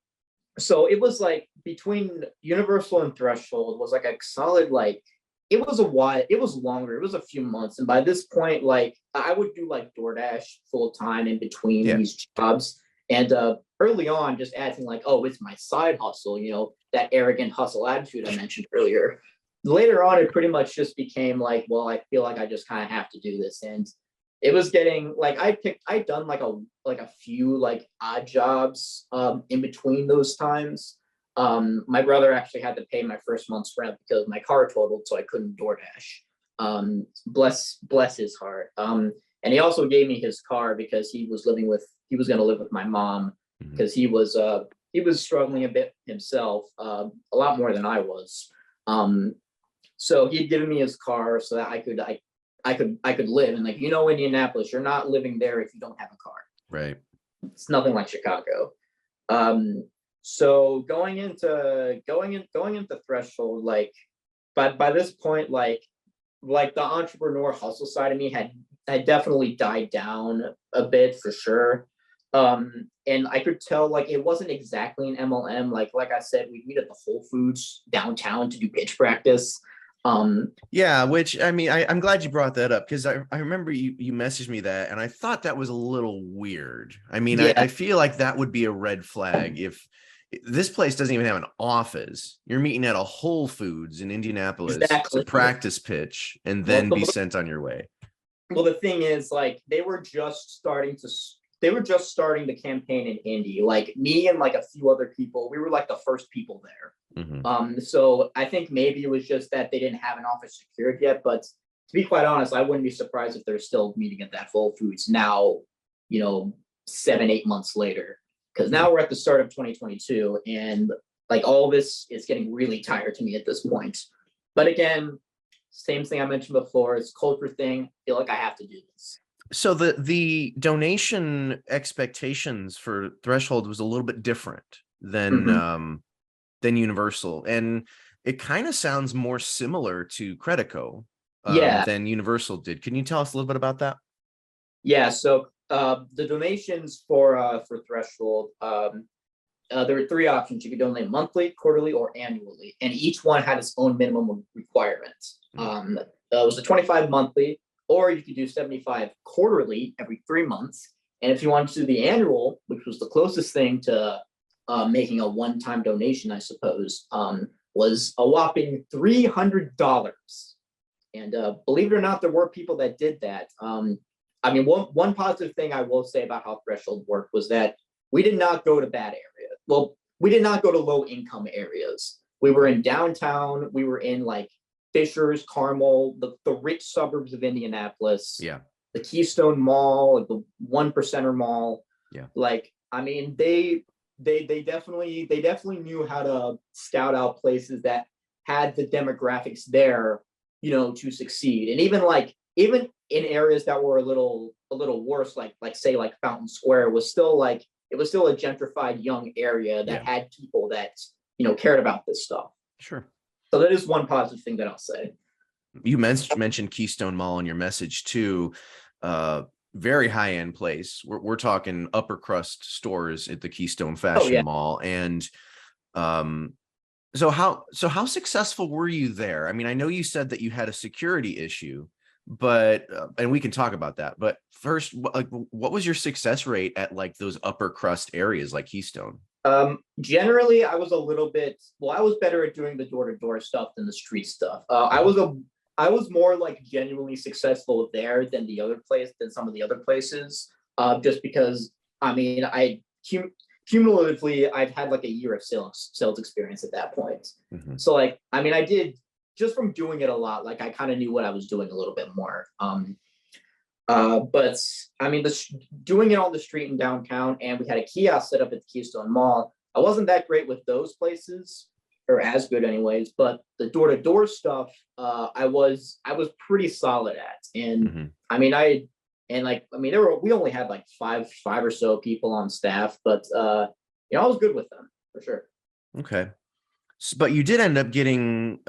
so it was like between Universal and Threshold was like a solid like it was a while, it was longer, it was a few months. And by this point, like I would do like DoorDash full time in between these jobs. And early on, just acting like, oh, it's my side hustle, that arrogant hustle attitude I mentioned earlier. Later on, it pretty much just became like, well, I feel like I just kind of have to do this. And it was getting like I'd done like a few like odd jobs in between those times. My brother actually had to pay my first month's rent because my car totaled, so I couldn't DoorDash. Bless his heart. And he also gave me his car because he was going to live with my mom because he was struggling a bit himself, a lot more than I was. So he'd given me his car so that I could live. And like, Indianapolis, you're not living there if you don't have a car. Right. It's nothing like Chicago. So going into Threshold, like by this point, like the entrepreneur hustle side of me had definitely died down a bit for sure. And I could tell like it wasn't exactly an MLM. Like I said, we meet at the Whole Foods downtown to do pitch practice. Yeah, which I mean, I'm glad you brought that up because I remember you messaged me that and I thought that was a little weird. I mean, I feel like that would be a red flag if this place doesn't even have an office. You're meeting at a Whole Foods in Indianapolis Exactly. to practice pitch and then be sent on your way. Well, the thing is, like, they were just starting the campaign in Indy. Like, me and like a few other people, we were like the first people there. So I think maybe it was just that they didn't have an office secured yet. But to be quite honest, I wouldn't be surprised if they're still meeting at that Whole Foods now, 7-8 months later. Because now we're at the start of 2022, and like all this is getting really tired to me at this point. But again, same thing I mentioned before, it's a culture thing. I feel like I have to do this. So the donation expectations for Threshold was a little bit different than Universal, and it kind of sounds more similar to Credico than Universal did. Can you tell us a little bit about that? Yeah. So the donations for Threshold, there were 3 options. You could donate monthly, quarterly, or annually, and each one had its own minimum requirements. It was the 25 monthly, or you could do 75 quarterly every 3 months. And if you wanted to do the annual, which was the closest thing to making a one-time donation, I suppose, was a whopping $300. And believe it or not, there were people that did that. I mean, one positive thing I will say about how Threshold worked was that we did not go to bad areas. Well, we did not go to low income areas. We were in downtown. We were in like Fishers, Carmel, the rich suburbs of Indianapolis. Yeah. The Keystone Mall, the 1%er Mall. Yeah. Like, I mean, they definitely knew how to scout out places that had the demographics there, to succeed. And even in areas that were a little worse, like say like Fountain Square was still a gentrified young area that had people that cared about this stuff. Sure. So that is one positive thing that I'll say. You mentioned Keystone Mall in your message too. Very high end place. We're talking upper crust stores at the Keystone Fashion Mall. And so how successful were you there? I mean, I know you said that you had a security issue, but and we can talk about that. But first, what was your success rate at like those upper crust areas like Keystone? Generally, I was better at doing the door-to-door stuff than the street stuff. I was more like genuinely successful there than some of the other places. Just because, I mean, cumulatively, I've had like a year of sales experience at that point. So like, I mean, I did just from doing it a lot, like I kind of knew what I was doing a little bit more. But I mean, doing it on the street in downtown, and we had a kiosk set up at the Keystone Mall. I wasn't that great with those places, or as good anyways, but the door-to-door stuff, I was pretty solid at. And I mean, we only had like five or so people on staff, but I was good with them for sure. Okay. But you did end up getting,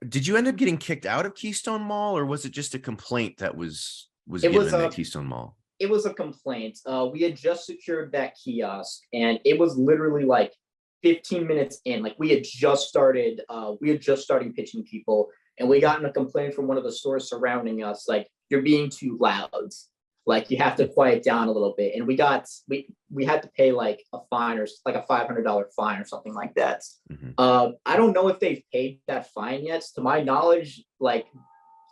did you end up getting kicked out of Keystone Mall, or was it just a complaint that was given at Keystone Mall? It was a complaint. We had just secured that kiosk, and it was literally like 15 minutes in. Like we had just started pitching people, and we got a complaint from one of the stores surrounding us, like, you're being too loud. Like, you have to quiet down a little bit. And we had to pay like a fine, or like a $500 fine or something like that. I don't know if they've paid that fine yet. To my knowledge, like,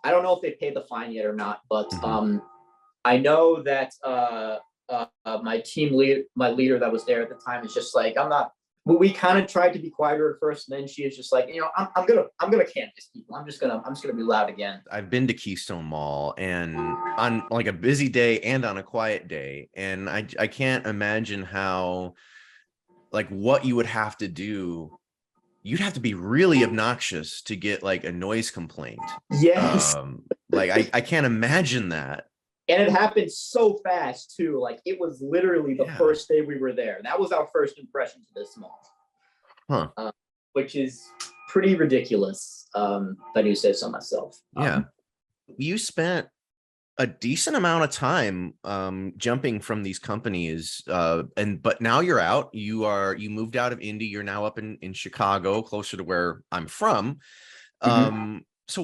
I don't know if they paid the fine yet or not, but I know that my leader that was there at the time is just like, we kind of tried to be quieter at first, and then she is just like, I'm gonna canvas people. I'm just gonna be loud again. I've been to Keystone Mall, and on like a busy day and on a quiet day, and I can't imagine how, like, what you would have to do. You'd have to be really obnoxious to get like a noise complaint. Yes. Like I can't imagine that. And it happened so fast too. Like, it was literally the first day we were there. That was our first impression to this mall, which is pretty ridiculous. If I do say so myself. You spent a decent amount of time jumping from these companies, but now you're out. You moved out of Indy. You're now up in Chicago, closer to where I'm from. So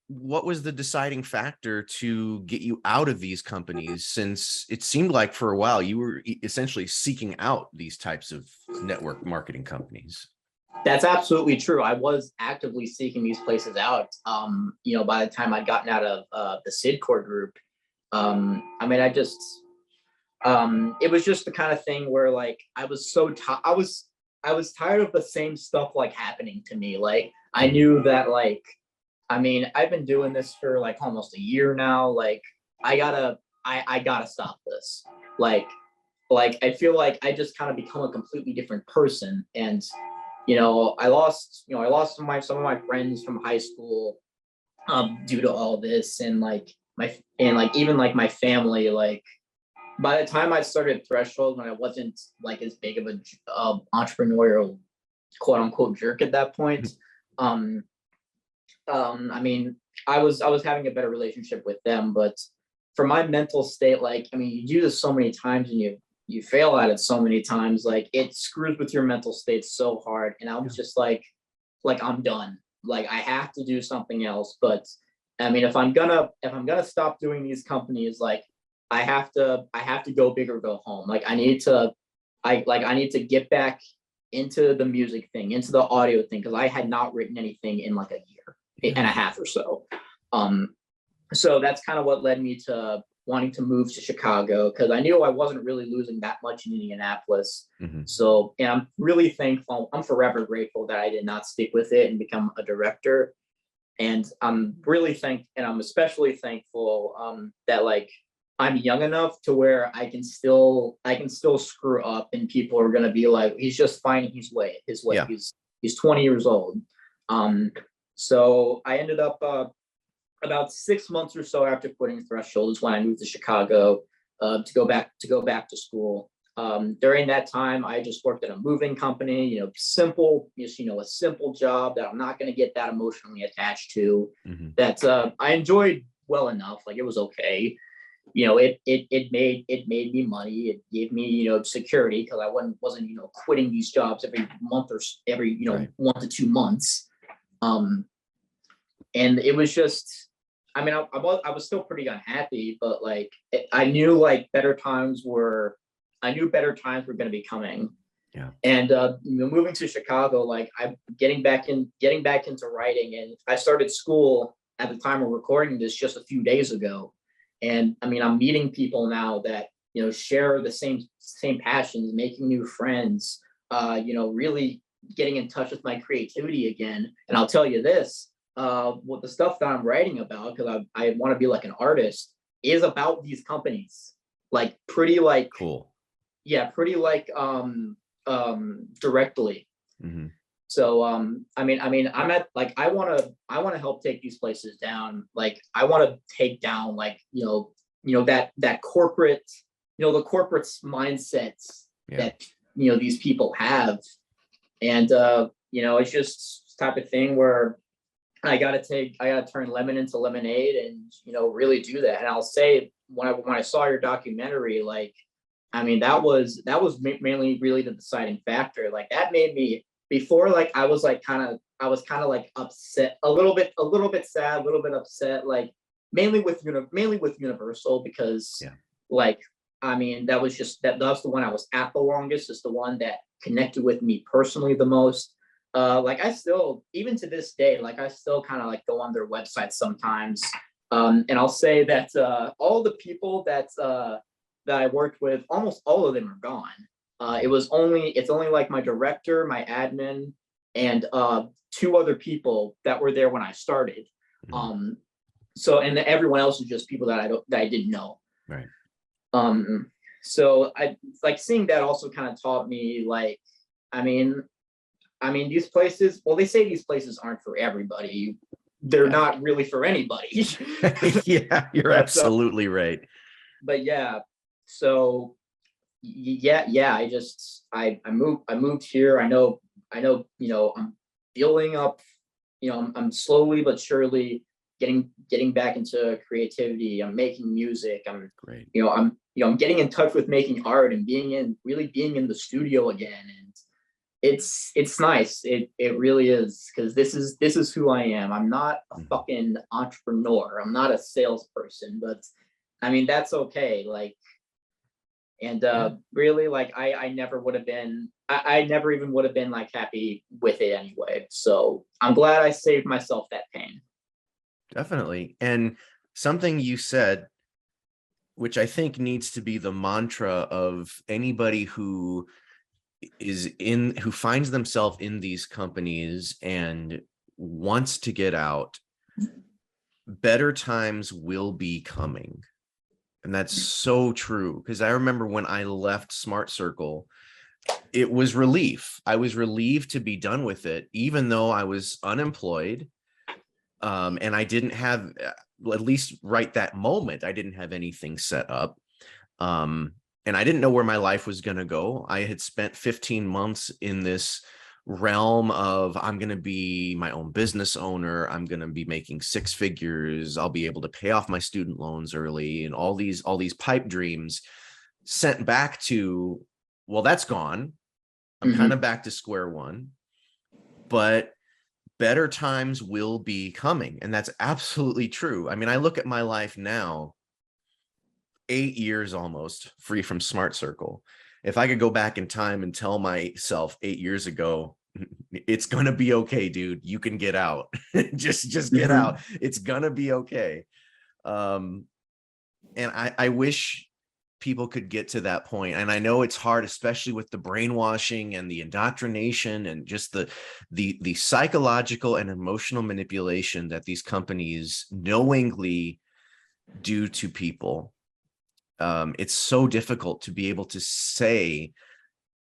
what was the deciding factor to get you out of these companies, since it seemed like for a while you were essentially seeking out these types of network marketing companies? That's absolutely true. I was actively seeking these places out. By the time I'd gotten out of the Cydcor group, it was just the kind of thing where like I was I was tired of the same stuff like happening to me. Like I knew that I've been doing this for like almost a year now. Like I gotta stop this. Like I feel like I just kind of become a completely different person. And I lost some of my friends from high school due to all this. And even like my family, like by the time I started Threshold, when I wasn't like as big of a entrepreneurial quote unquote jerk at that point, um I mean, I was having a better relationship with them. But for my mental state, you do this so many times and you fail at it so many times, like it screws with your mental state so hard. And I was just like I'm done. Like I have to do something else. But I mean, if I'm gonna stop doing these companies, like I have to go big or go home. Like I need to get back into the music thing, into the audio thing, because I had not written anything in like a year and a half or so. So that's kind of what led me to wanting to move to Chicago, because I knew I wasn't really losing that much in Indianapolis. So, and I'm really thankful. I'm forever grateful that I did not stick with it and become a director. And I'm especially thankful that like I'm young enough to where I can still screw up, and people are gonna be like, he's just finding his way. Yeah. He's 20 years old. So I ended up about 6 months or so after quitting Threshold is when I moved to Chicago to go back to school. During that time, I just worked at a moving company, a simple job that I'm not going to get that emotionally attached to. That I enjoyed well enough. Like it was okay. It made me money. It gave me security, because I wasn't quitting these jobs every month or every Right. 1 to 2 months. And it was just, I mean, I was still pretty unhappy, but like I knew like better times were going to be coming. Yeah. And moving to Chicago, like I'm getting back into writing, and I started school at the time of recording this just a few days ago. And I mean, I'm meeting people now that share the same passions, making new friends, really getting in touch with my creativity again. And I'll tell you this, what the stuff that I'm writing about, because I want to be like an artist, is about these companies. Like pretty like Cool. Yeah, pretty like directly. So I'm at like I want to help take these places down. Like I want to take down like that corporate, the corporate mindsets that these people have. And it's just type of thing where I gotta turn lemon into lemonade and really do that. And I'll say, when I saw your documentary, like I mean, that was mainly really the deciding factor. Like that made me, before, like I was kind of like upset, a little bit sad, a little bit upset, like mainly with Universal, because like I mean, that was the one I was at the longest. It's the one that connected with me personally the most. Like I still, even to this day, like I still kind of like go on their website sometimes. And I'll say that all the people that I worked with, almost all of them are gone. It's only like my director, my admin, and 2 other people that were there when I started. So, and everyone else is just people that I didn't know. Right. So I like seeing that also kind of taught me, like, I mean, these places, well, they say these places aren't for everybody. They're not really for anybody. Yeah, you're absolutely right. But yeah, so I moved here. I know, I'm building up, I'm slowly but surely getting back into creativity. I'm making music. I'm Great. I'm getting in touch with making art and being in the studio again. it's nice. It really is, because this is who I am. I'm not a fucking entrepreneur. I'm not a salesperson, but I mean that's okay. Like, and really, like I never would have been. I never even would have been like happy with it anyway. So I'm glad I saved myself that pain. Definitely. And something you said, which I think needs to be the mantra of anybody who finds themselves in these companies and wants to get out: better times will be coming. And that's so true, because I remember when I left Smart Circle, it was relief. I was relieved to be done with it, even though I was unemployed. And I didn't have, at least right that moment, I didn't have anything set up. And I didn't know where my life was going to go. I had spent 15 months in this realm of, I'm going to be my own business owner. I'm going to be making six figures. I'll be able to pay off my student loans early, and all these pipe dreams sent back to, well, that's gone. I'm kind of back to square one, but better times will be coming. And that's absolutely true. I mean, I look at my life now, 8 years almost free from Smart Circle. If I could go back in time and tell myself 8 years ago, it's going to be okay, dude, you can get out. just get out. It's going to be okay. And I wish people could get to that point. And I know it's hard, especially with the brainwashing and the indoctrination and just the psychological and emotional manipulation that these companies knowingly do to people. It's so difficult to be able to say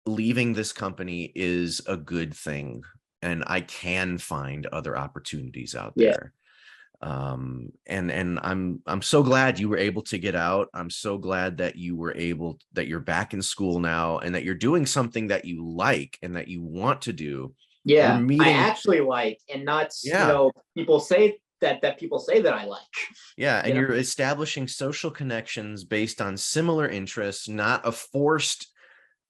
leaving this company is a good thing, and I can find other opportunities out there. And I'm so glad you were able to get out. I'm so glad that that you're back in school now, and that you're doing something that you like and that you want to do. Yeah, I actually like, and not, people say that people say that I like. Yeah, and you're establishing social connections based on similar interests, not a forced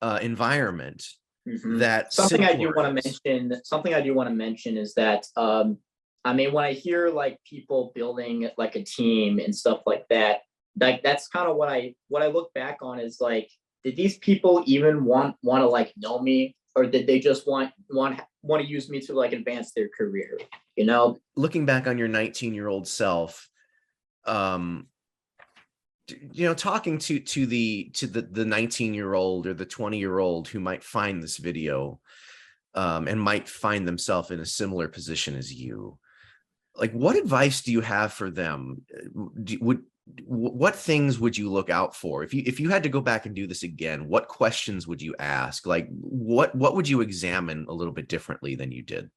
environment. That something I do want to mention is that I mean, when I hear like people building like a team and stuff like that, that's kind of what I look back on is like, did these people even want to like know me, or did they just want to use me to like advance their career? Looking back on your 19-year-old self, talking to the 19-year-old or the 20-year-old who might find this video and might find themselves in a similar position as you, like, what advice do you have for them? What things would you look out for if you had to go back and do this again? What questions would you ask? Like, what would you examine a little bit differently than you did?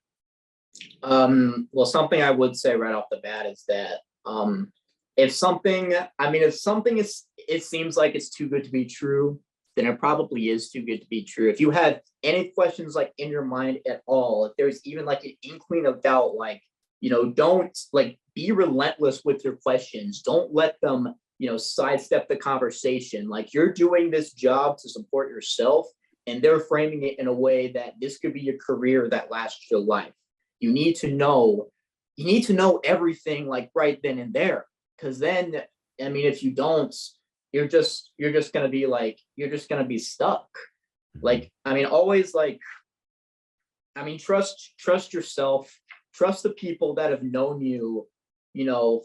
Well, something I would say right off the bat is that if something it seems like it's too good to be true, then it probably is too good to be true. If you have any questions like in your mind at all, if there's even like an inkling of doubt, like, don't like, be relentless with your questions. Don't let them, sidestep the conversation. Like, you're doing this job to support yourself, and they're framing it in a way that this could be a career that lasts your life. You need to know everything like right then and there. Because then, I mean, if you don't, you're just gonna be stuck. Like, I mean, always like, I mean, trust yourself. Trust the people that have known you,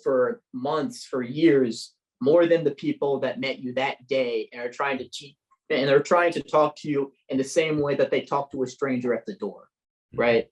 for months, for years, more than the people that met you that day and are trying to cheat, and they're trying to talk to you in the same way that they talk to a stranger at the door, right?